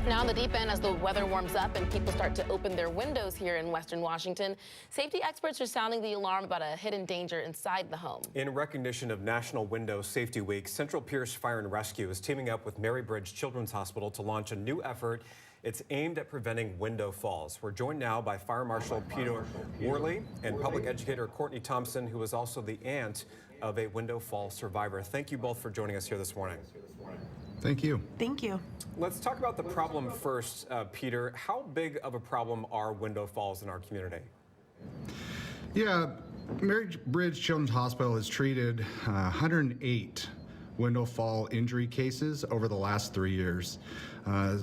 Now in the deep end as the weather warms up and people start to open their windows here in Western Washington, safety experts are sounding the alarm about a hidden danger inside the home. In recognition of National Window Safety Week, Central Pierce Fire and Rescue is teaming up with Mary Bridge Children's Hospital to launch a new effort. It's aimed at preventing window falls. We're joined now by Fire Marshal Peter Wohrle and public educator Courtney Thompson, who is also the aunt of a window fall survivor. Thank you both for joining us here this morning. Thank you. Thank you. Let's talk about the problem first, Peter. How big of a problem are window falls in our community? Yeah, Mary Bridge Children's Hospital has treated 108 window fall injury cases over the last 3 years.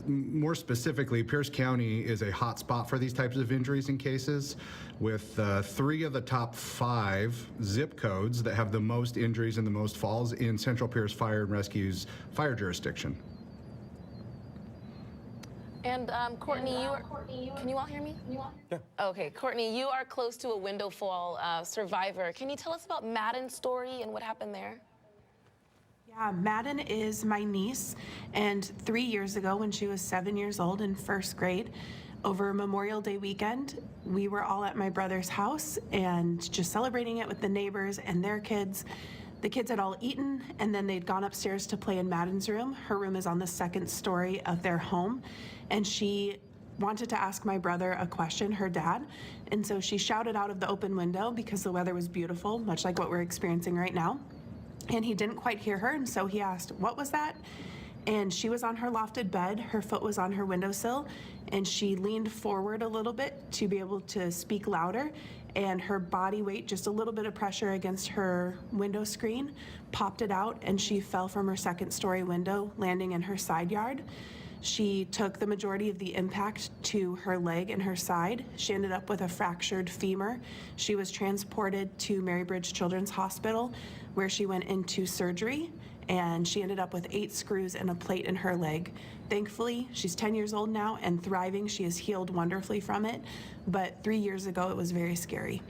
More specifically, Pierce County is a hot spot for these types of injuries and cases, with 3 of the top 5 zip codes that have the most injuries and the most falls in Central Pierce Fire and Rescue's fire jurisdiction. And Courtney, can you all hear me? Yeah. Okay, Courtney, you are close to a window fall survivor. Can you tell us about Madden's story and what happened there? Yeah, Madden is my niece, and 3 years ago when she was 7 years old in first grade, over Memorial Day weekend, we were all at my brother's house and just celebrating it with the neighbors and their kids. The kids had all eaten, and then they'd gone upstairs to play in Madden's room. Her room is on the 2nd story of their home, and she wanted to ask my brother a question, her dad, and so she shouted out of the open window because the weather was beautiful, much like what we're experiencing right now. And he didn't quite hear her, and so he asked, "What was that?" And she was on her lofted bed, her foot was on her windowsill, and she leaned forward a little bit to be able to speak louder, and her body weight, just a little bit of pressure against her window screen, popped it out, and she fell from her 2nd story window, landing in her side yard. She took the majority of the impact to her leg and her side. She ended up with a fractured femur. She was transported to Mary Bridge Children's Hospital, where she went into surgery, and she ended up with 8 screws and a plate in her leg. Thankfully, she's 10 years old now and thriving. She has healed wonderfully from it, but 3 years ago it was very scary.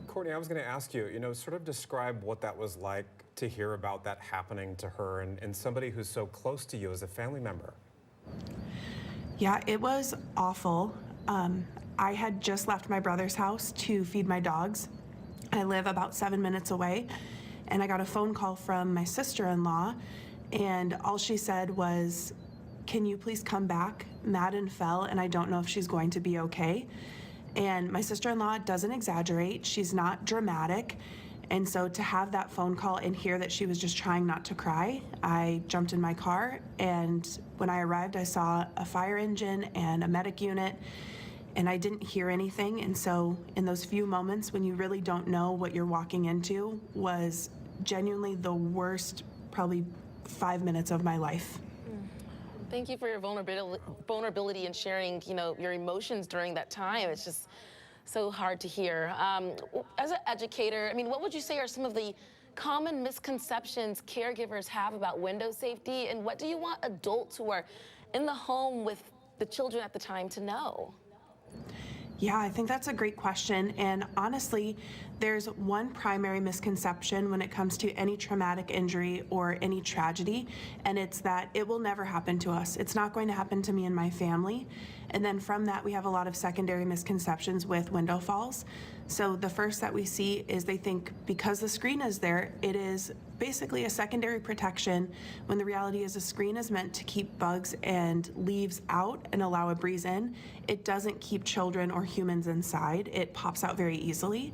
Courtney, I was going to ask you, sort of describe what that was like to hear about that happening to her and somebody who's so close to you as a family member. Yeah, it was awful. I had just left my brother's house to feed my dogs. I live about 7 minutes away, and I got a phone call from my sister-in-law, and all she said was, "Can you please come back? Madden fell, and I don't know if she's going to be okay." And my sister-in-law doesn't exaggerate. She's not dramatic. And so to have that phone call and hear that she was just trying not to cry, I jumped in my car, and when I arrived, I saw a fire engine and a medic unit, and I didn't hear anything. And so in those few moments when you really don't know what you're walking into was genuinely the worst, probably 5 minutes of my life. Thank you for your vulnerability and sharing, your emotions during that time. It's just so hard to hear. As an educator, what would you say are some of the common misconceptions caregivers have about window safety, and what do you want adults who are in the home with the children at the time to know? Yeah, I think that's a great question. And honestly, there's one primary misconception when it comes to any traumatic injury or any tragedy, and it's that it will never happen to us. It's not going to happen to me and my family. And then from that, we have a lot of secondary misconceptions with window falls. So the first that we see is they think because the screen is there, it is basically a secondary protection, when the reality is a screen is meant to keep bugs and leaves out and allow a breeze in. It doesn't keep children or humans inside. It pops out very easily.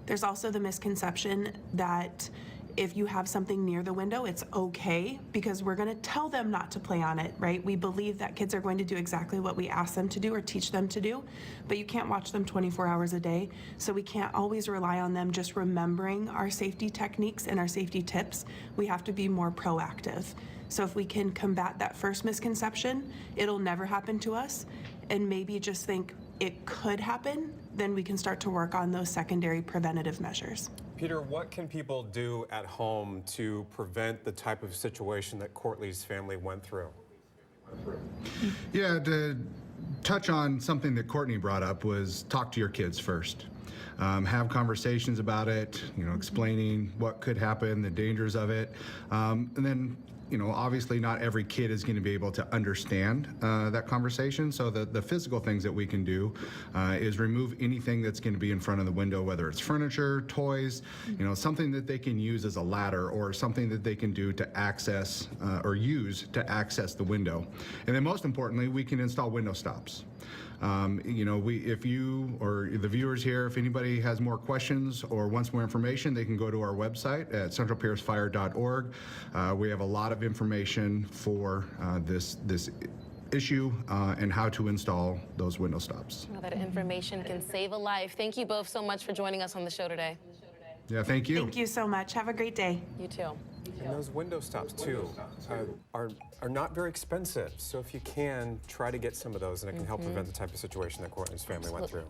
There's also the misconception that if you have something near the window, it's okay because we're going to tell them not to play on it, right? We believe that kids are going to do exactly what we ask them to do or teach them to do, but you can't watch them 24 hours a day, so we can't always rely on them just remembering our safety techniques and our safety tips. We have to be more proactive. So if we can combat that first misconception, it'll never happen to us, and maybe just think it could happen, then we can start to work on those secondary preventative measures. Peter, what can people do at home to prevent the type of situation that Courtney's family went through? Yeah, to touch on something that Courtney brought up was talk to your kids first. Have conversations about it, explaining what could happen, the dangers of it, and then obviously not every kid is going to be able to understand that conversation. So the physical things that we can do is remove anything that's going to be in front of the window, whether it's furniture, toys, something that they can use as a ladder or something that they can do to access or use to access the window. And then most importantly, we can install window stops. If you or the viewers here, if anybody has more questions or wants more information, they can go to our website at centralpiercefire.org. We have a lot of information for this issue and how to install those window stops. Well, that information can save a life. Thank you both so much for joining us on the show today. Yeah, thank you. Thank you so much. Have a great day. You too. And those window stops, too, are not very expensive. So if you can, try to get some of those, and it can help prevent the type of situation that Courtney's family went through.